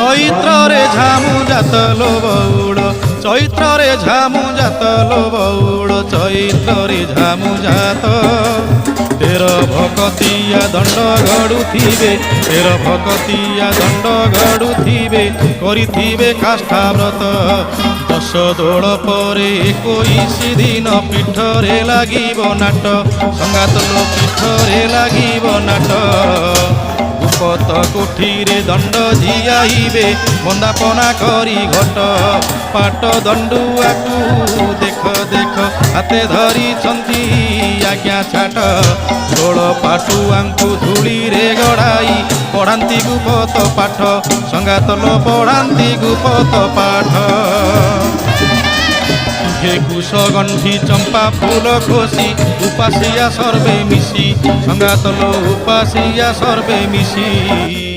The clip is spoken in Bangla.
চৈত্রে ঝামু জাতলো বৌড় চৈত্রে ঝামু জাতলো বৌড় চৈত্রে ঝামু জাত তের ভকতিয়া দণ্ড গড়ুথিবে তের ভকতিয়া দণ্ড গড়ুথিবে করিথিবে কাষ্ঠাব্রত দশ দোল পরে 21 দিন পীঠরে লাগিব নাট সঙ্গাত লো পীঠরে লাগিব নাট গুপত কোঠিরে দণ্ড ঝিয়াইবে বন্দাপনা করি ঘট পাট দণ্ডুয়াকু দেখ দেখ হাতে ধরিছন্তি আজ্ঞা ছাট ষোଳ ପାଟୁଆଙ୍କୁ ଧୂଳିରେ ଗଡ଼ାଇ ପଢ଼ାନ୍ତି ଗୁପତ ପାଠ ସଙ୍ଗାତ ଲୋ ପଢ଼ାନ୍ତି ଗୁପତ ପାଠ କୁଶ ଗଣ୍ଠି ଚମ୍ପା ଫୁଲ ଖୋସି ଉପାସିଆ ସର୍ବେ ମିଶି ସଙ୍ଗାତ ଲୋ ଉପାସିଆ ସର୍ବେ ମିଶି